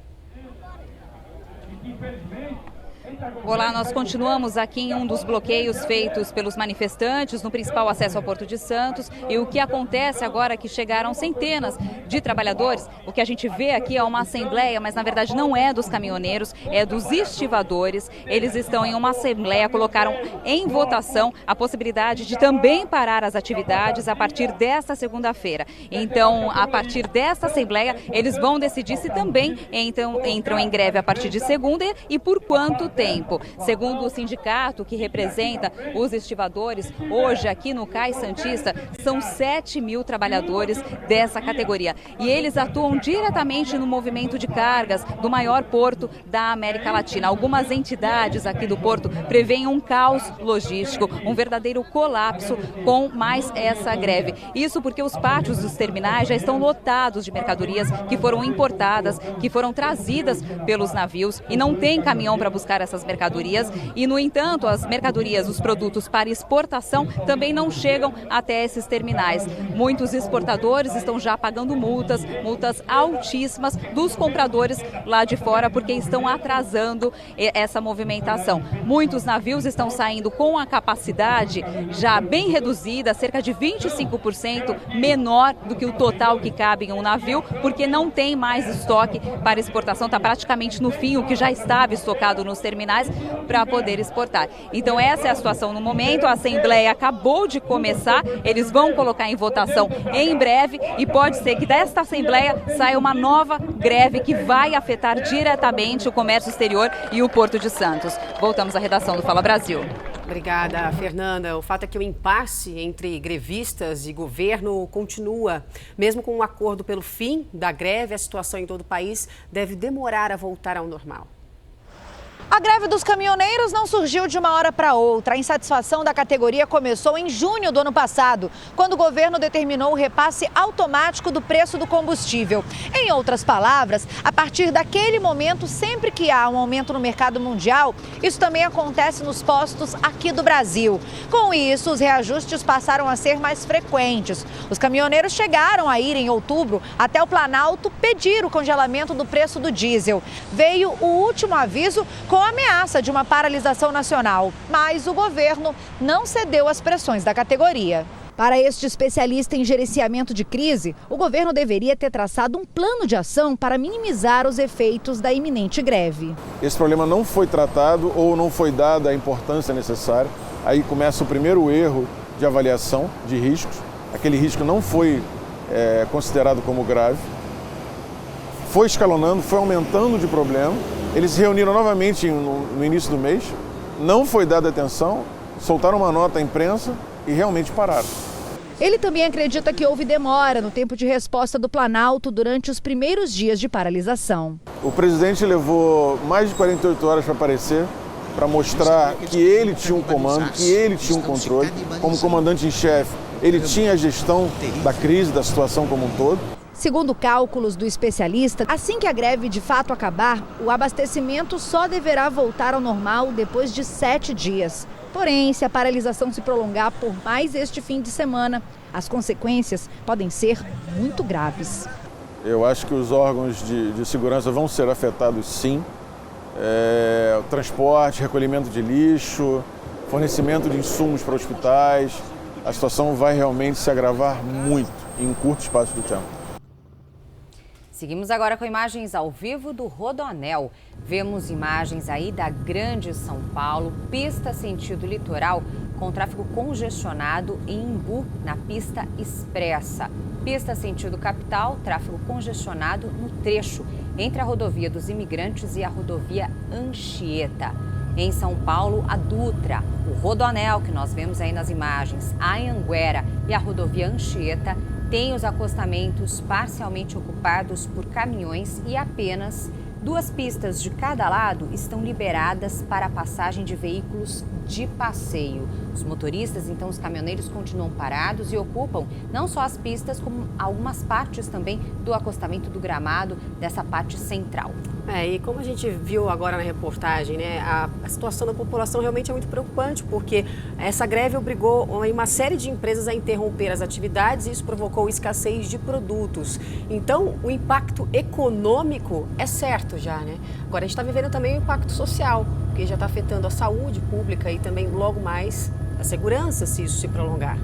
Olá, nós continuamos aqui em um dos bloqueios feitos pelos manifestantes no principal acesso ao Porto de Santos. E o que acontece agora é que chegaram centenas de trabalhadores. O que a gente vê aqui é uma assembleia, mas na verdade não é dos caminhoneiros, é dos estivadores. Eles estão em uma assembleia, colocaram em votação a possibilidade de também parar as atividades a partir desta segunda-feira. Então, a partir desta assembleia, eles vão decidir se também entram em greve a partir de segunda e por quanto tempo. Segundo o sindicato que representa os estivadores, hoje aqui no Cais Santista são 7.000 trabalhadores dessa categoria. E eles atuam diretamente no movimento de cargas do maior porto da América Latina. Algumas entidades aqui do porto prevêem um caos logístico, um verdadeiro colapso com mais essa greve. Isso porque os pátios dos terminais já estão lotados de mercadorias que foram importadas, que foram trazidas pelos navios e não tem caminhão para buscar essas mercadorias. E, no entanto, as mercadorias, os produtos para exportação também não chegam até esses terminais. Muitos exportadores estão já pagando multas altíssimas dos compradores lá de fora porque estão atrasando essa movimentação. Muitos navios estão saindo com a capacidade já bem reduzida, cerca de 25% menor do que o total que cabe em um navio, porque não tem mais estoque para exportação, está praticamente no fim o que já estava estocado nos terminais para poder exportar. Então essa é a situação no momento, a Assembleia acabou de começar, eles vão colocar em votação em breve e pode ser que desta Assembleia saia uma nova greve que vai afetar diretamente o comércio exterior e o Porto de Santos. Voltamos à redação do Fala Brasil. Obrigada, Fernanda. O fato é que o impasse entre grevistas e governo continua. Mesmo com um acordo pelo fim da greve, a situação em todo o país deve demorar a voltar ao normal. A greve dos caminhoneiros não surgiu de uma hora para outra. A insatisfação da categoria começou em junho do ano passado, quando o governo determinou o repasse automático do preço do combustível. Em outras palavras, a partir daquele momento, sempre que há um aumento no mercado mundial, isso também acontece nos postos aqui do Brasil. Com isso, os reajustes passaram a ser mais frequentes. Os caminhoneiros chegaram a ir, em outubro, até o Planalto pedir o congelamento do preço do diesel. Veio o último aviso com a ameaça de uma paralisação nacional, mas o governo não cedeu às pressões da categoria. Para este especialista em gerenciamento de crise, o governo deveria ter traçado um plano de ação para minimizar os efeitos da iminente greve. Esse problema não foi tratado ou não foi dada a importância necessária. Aí começa o primeiro erro de avaliação de riscos. Aquele risco não foi considerado como grave. Foi escalonando, foi aumentando de problema. Eles se reuniram novamente no início do mês, não foi dada atenção, soltaram uma nota à imprensa e realmente pararam. Ele também acredita que houve demora no tempo de resposta do Planalto durante os primeiros dias de paralisação. O presidente levou mais de 48 horas para aparecer, para mostrar que ele tinha um comando, que ele tinha um controle. Como comandante em chefe, ele tinha a gestão da crise, da situação como um todo. Segundo cálculos do especialista, assim que a greve de fato acabar, o abastecimento só deverá voltar ao normal depois de 7 dias. Porém, se a paralisação se prolongar por mais este fim de semana, as consequências podem ser muito graves. Eu acho que os órgãos de segurança vão ser afetados, sim. O transporte, recolhimento de lixo, fornecimento de insumos para hospitais. A situação vai realmente se agravar muito em um curto espaço de tempo. Seguimos agora com imagens ao vivo do Rodoanel. Vemos imagens aí da Grande São Paulo, pista sentido litoral, com tráfego congestionado em Imbu, na pista expressa. Pista sentido capital, tráfego congestionado no trecho entre a rodovia dos Imigrantes e a rodovia Anchieta. Em São Paulo, a Dutra, o Rodoanel, que nós vemos aí nas imagens, a Anhanguera e a rodovia Anchieta tem os acostamentos parcialmente ocupados por caminhões e apenas 2 pistas de cada lado estão liberadas para a passagem de veículos de passeio. Os motoristas, então os caminhoneiros, continuam parados e ocupam não só as pistas, como algumas partes também do acostamento do Gramado, dessa parte central. E como a gente viu agora na reportagem, né, a situação da população realmente é muito preocupante, porque essa greve obrigou uma série de empresas a interromper as atividades e isso provocou escassez de produtos. Então, o impacto econômico é certo já, né? Agora, a gente está vivendo também o impacto social, porque já está afetando a saúde pública e também logo mais a segurança, se isso se prolongar.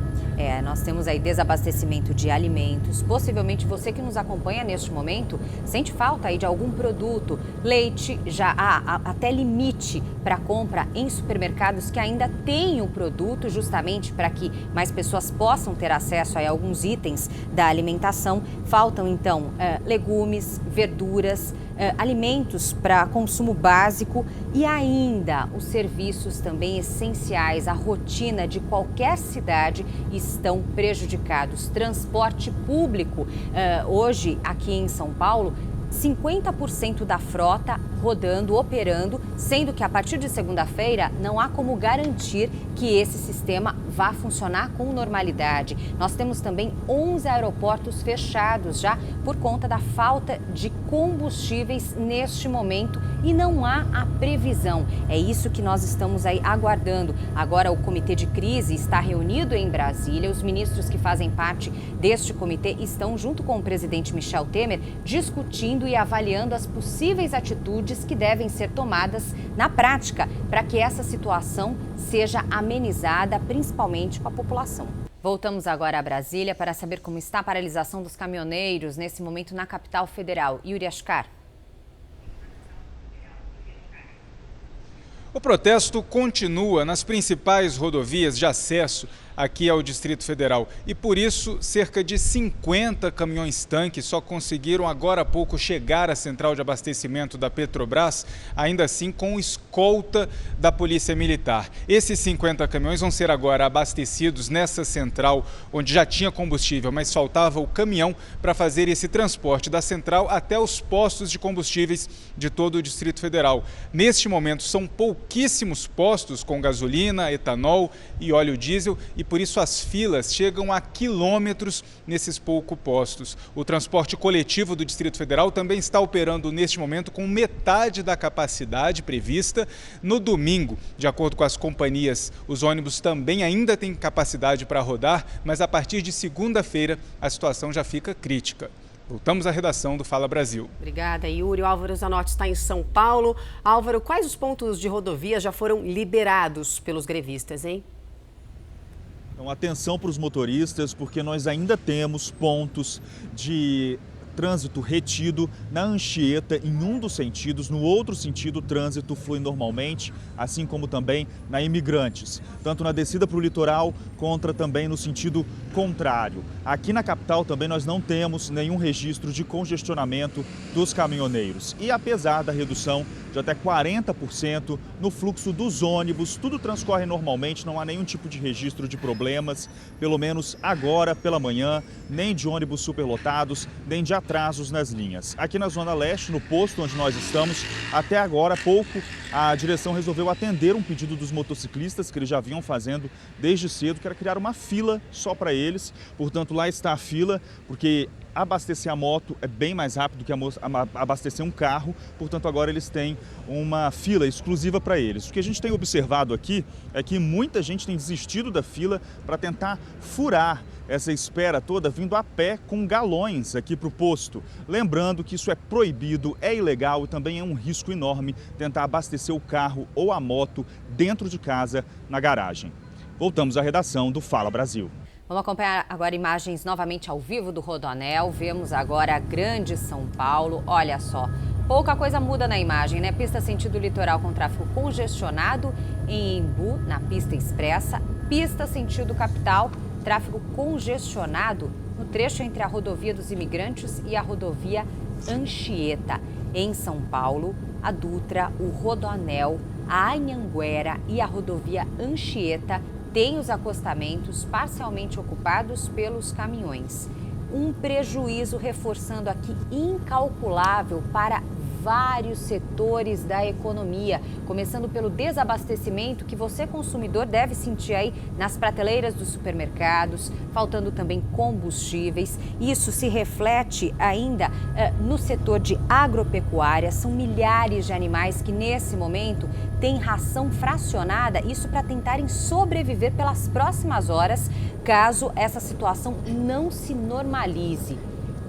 Nós temos aí desabastecimento de alimentos. Possivelmente você que nos acompanha neste momento sente falta aí de algum produto. Leite, já há até limite para compra em supermercados que ainda têm o produto, justamente para que mais pessoas possam ter acesso a alguns itens da alimentação. Faltam então legumes, verduras, alimentos para consumo básico e ainda os serviços também essenciais. A rotina de qualquer cidade estão prejudicados. Transporte público, hoje aqui em São Paulo, 50% da frota rodando, operando, sendo que a partir de segunda-feira não há como garantir que esse sistema vá funcionar com normalidade. Nós temos também 11 aeroportos fechados já por conta da falta de combustíveis neste momento e não há a previsão. É isso que nós estamos aí aguardando. Agora o comitê de crise está reunido em Brasília. Os ministros que fazem parte deste comitê estão junto com o presidente Michel Temer discutindo e avaliando as possíveis atitudes que devem ser tomadas na prática para que essa situação seja amenizada, principalmente com a população. Voltamos agora a Brasília para saber como está a paralisação dos caminhoneiros nesse momento na capital federal. Yuri Ascar. O protesto continua nas principais rodovias de acesso aqui ao Distrito Federal e por isso cerca de 50 caminhões-tanque só conseguiram agora há pouco chegar à central de abastecimento da Petrobras, ainda assim com escolta da Polícia Militar. Esses 50 caminhões vão ser agora abastecidos nessa central onde já tinha combustível, mas faltava o caminhão para fazer esse transporte da central até os postos de combustíveis de todo o Distrito Federal. Neste momento são pouquíssimos postos com gasolina, etanol e óleo diesel e por isso as filas chegam a quilômetros nesses poucos postos. O transporte coletivo do Distrito Federal também está operando neste momento com metade da capacidade prevista. No domingo, de acordo com as companhias, os ônibus também ainda têm capacidade para rodar, mas a partir de segunda-feira a situação já fica crítica. Voltamos à redação do Fala Brasil. Obrigada, Yuri. O Álvaro Zanotti está em São Paulo. Álvaro, quais os pontos de rodovia já foram liberados pelos grevistas, hein? Então, atenção para os motoristas, porque nós ainda temos pontos de trânsito retido na Anchieta em um dos sentidos, no outro sentido o trânsito flui normalmente, assim como também na Imigrantes, tanto na descida para o litoral quanto também no sentido contrário. Aqui na capital também nós não temos nenhum registro de congestionamento dos caminhoneiros e apesar da redução de até 40% no fluxo dos ônibus, tudo transcorre normalmente, não há nenhum tipo de registro de problemas, pelo menos agora pela manhã, nem de ônibus superlotados, nem de atrasos nas linhas. Aqui na Zona Leste, no posto onde nós estamos, até agora há pouco, a direção resolveu atender um pedido dos motociclistas que eles já vinham fazendo desde cedo, que era criar uma fila só para eles. Portanto, lá está a fila, porque abastecer a moto é bem mais rápido que abastecer um carro, portanto agora eles têm uma fila exclusiva para eles. O que a gente tem observado aqui é que muita gente tem desistido da fila para tentar furar essa espera toda vindo a pé com galões aqui para o posto. Lembrando que isso é proibido, é ilegal e também é um risco enorme tentar abastecer o carro ou a moto dentro de casa, na garagem. Voltamos à redação do Fala Brasil. Vamos acompanhar agora imagens novamente ao vivo do Rodoanel. Vemos agora a grande São Paulo. Olha só, pouca coisa muda na imagem, né? Pista sentido litoral com tráfego congestionado em Embu, na pista expressa. Pista sentido capital, tráfego congestionado no trecho entre a rodovia dos Imigrantes e a rodovia Anchieta. Em São Paulo, a Dutra, o Rodoanel, a Anhanguera e a rodovia Anchieta tem os acostamentos parcialmente ocupados pelos caminhões. Um prejuízo, reforçando aqui, incalculável para vários setores da economia, começando pelo desabastecimento que você, consumidor, deve sentir aí nas prateleiras dos supermercados, faltando também combustíveis. Isso se reflete ainda no setor de agropecuária. São milhares de animais que nesse momento têm ração fracionada, isso para tentarem sobreviver pelas próximas horas, caso essa situação não se normalize.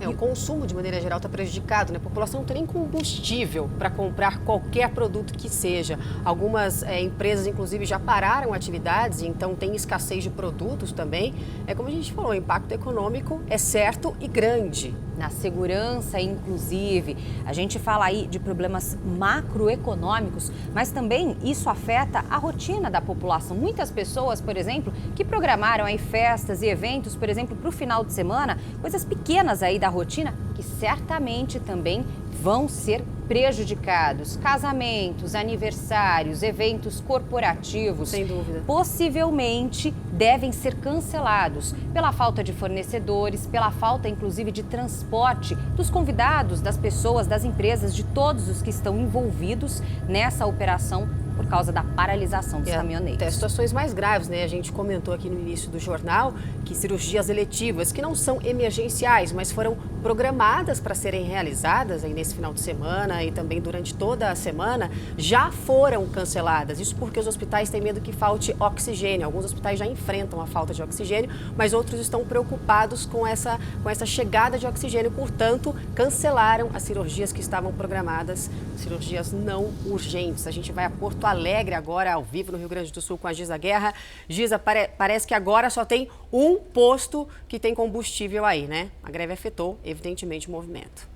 O consumo, de maneira geral, está prejudicado, né? A população não tem nem combustível para comprar qualquer produto que seja. Algumas empresas, inclusive, já pararam atividades, então tem escassez de produtos também. Como a gente falou, o impacto econômico é certo e grande. Na segurança, inclusive, a gente fala aí de problemas macroeconômicos, mas também isso afeta a rotina da população. Muitas pessoas, por exemplo, que programaram aí festas e eventos, por exemplo, para o final de semana, coisas pequenas aí da rotina, que certamente também vão ser prejudicados. Casamentos, aniversários, eventos corporativos, sem dúvida, possivelmente devem ser cancelados pela falta de fornecedores, pela falta, inclusive, de transporte dos convidados, das pessoas, das empresas, de todos os que estão envolvidos nessa operação por causa da paralisação dos caminhoneiros. Até situações mais graves, né? A gente comentou aqui no início do jornal que cirurgias eletivas, que não são emergenciais, mas foram programadas para serem realizadas aí nesse final de semana e também durante toda a semana, já foram canceladas. Isso porque os hospitais têm medo que falte oxigênio. Alguns hospitais já enfrentam a falta de oxigênio, mas outros estão preocupados com essa chegada de oxigênio. Portanto, cancelaram as cirurgias que estavam programadas, cirurgias não urgentes. A gente vai a Porto Alegre agora, ao vivo, no Rio Grande do Sul, com a Giza Guerra. Giza, parece que agora só tem um posto que tem combustível aí, né? A greve afetou, evidentemente, o movimento.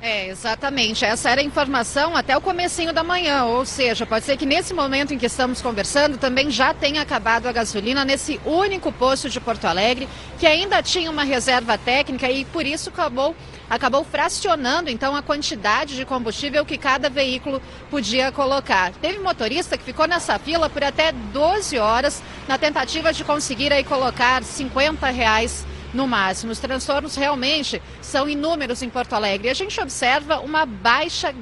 Exatamente. Essa era a informação até o comecinho da manhã, ou seja, pode ser que nesse momento em que estamos conversando também já tenha acabado a gasolina nesse único posto de Porto Alegre, que ainda tinha uma reserva técnica e por isso acabou fracionando então a quantidade de combustível que cada veículo podia colocar. Teve motorista que ficou nessa fila por até 12 horas na tentativa de conseguir aí colocar R$50 no máximo. Os transtornos realmente são inúmeros em Porto Alegre. A gente observa uma baixa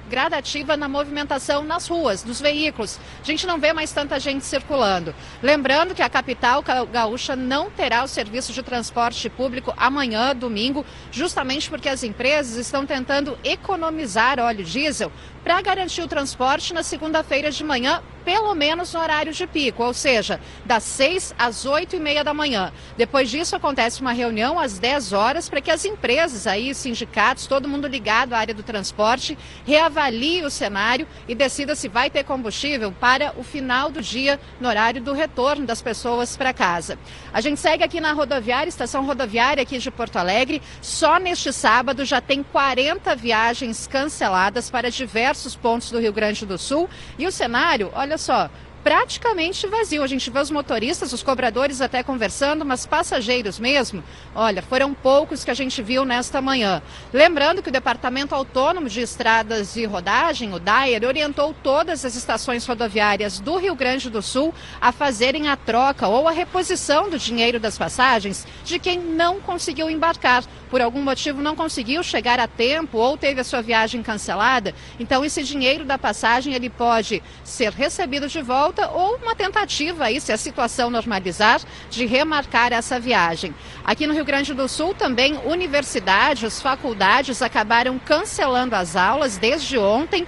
gradativa na movimentação nas ruas, dos veículos. A gente não vê mais tanta gente circulando. Lembrando que a capital gaúcha não terá o serviço de transporte público amanhã, domingo, justamente porque as empresas estão tentando economizar óleo diesel para garantir o transporte na segunda-feira de manhã, pelo menos no horário de pico, ou seja, das 6 às 8h30 da manhã. Depois disso, acontece uma reunião às 10 horas para que as empresas, aí, sindicatos, todo mundo ligado à área do transporte, reavalie o cenário e decida se vai ter combustível para o final do dia, no horário do retorno das pessoas para casa. A gente segue aqui na rodoviária, estação rodoviária aqui de Porto Alegre. Só neste sábado já tem 40 viagens canceladas para diversos pontos do Rio Grande do Sul. E o cenário, olha só, praticamente vazio. A gente vê os motoristas, os cobradores até conversando, mas passageiros mesmo, olha, foram poucos que a gente viu nesta manhã. Lembrando que o Departamento Autônomo de Estradas e Rodagem, o DAER, orientou todas as estações rodoviárias do Rio Grande do Sul a fazerem a troca ou a reposição do dinheiro das passagens de quem não conseguiu embarcar. Por algum motivo não conseguiu chegar a tempo ou teve a sua viagem cancelada, então esse dinheiro da passagem ele pode ser recebido de volta ou uma tentativa aí, se a situação normalizar, de remarcar essa viagem. Aqui no Rio Grande do Sul também universidades, faculdades acabaram cancelando as aulas desde ontem.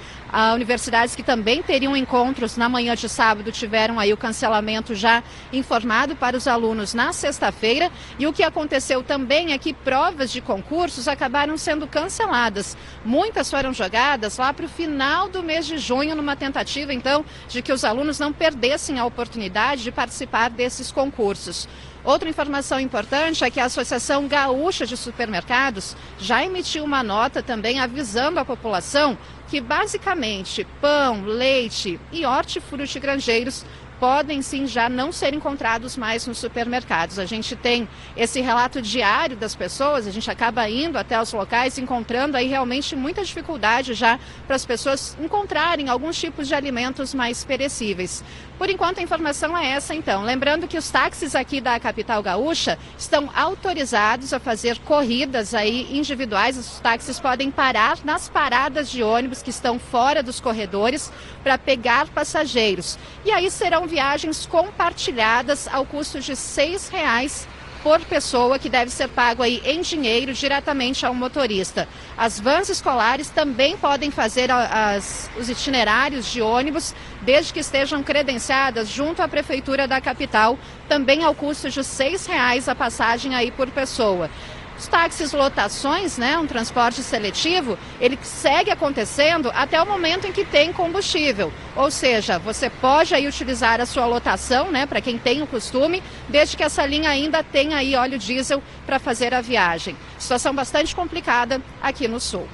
Universidades que também teriam encontros na manhã de sábado tiveram aí o cancelamento já informado para os alunos na sexta-feira. E o que aconteceu também é que provas de concursos acabaram sendo canceladas. Muitas foram jogadas lá para o final do mês de junho, numa tentativa então de que os alunos não perdessem a oportunidade de participar desses concursos. Outra informação importante é que a Associação Gaúcha de Supermercados já emitiu uma nota também avisando a população que basicamente pão, leite e hortifruti grangeiros podem sim já não ser encontrados mais nos supermercados. A gente tem esse relato diário das pessoas, a gente acaba indo até os locais, encontrando aí realmente muita dificuldade já para as pessoas encontrarem alguns tipos de alimentos mais perecíveis. Por enquanto a informação é essa então. Lembrando que os táxis aqui da capital gaúcha estão autorizados a fazer corridas aí individuais. Os táxis podem parar nas paradas de ônibus que estão fora dos corredores para pegar passageiros. E aí serão viagens compartilhadas ao custo de R$ 6 por pessoa, que deve ser pago aí em dinheiro diretamente ao motorista. As vans escolares também podem fazer os itinerários de ônibus, desde que estejam credenciadas junto à Prefeitura da capital, também ao custo de R$ 6 a passagem aí por pessoa. Os táxis lotações, um transporte seletivo, ele segue acontecendo até o momento em que tem combustível. Ou seja, você pode aí utilizar a sua lotação, para quem tem o costume, desde que essa linha ainda tenha aí óleo diesel para fazer a viagem. Situação bastante complicada aqui no sul.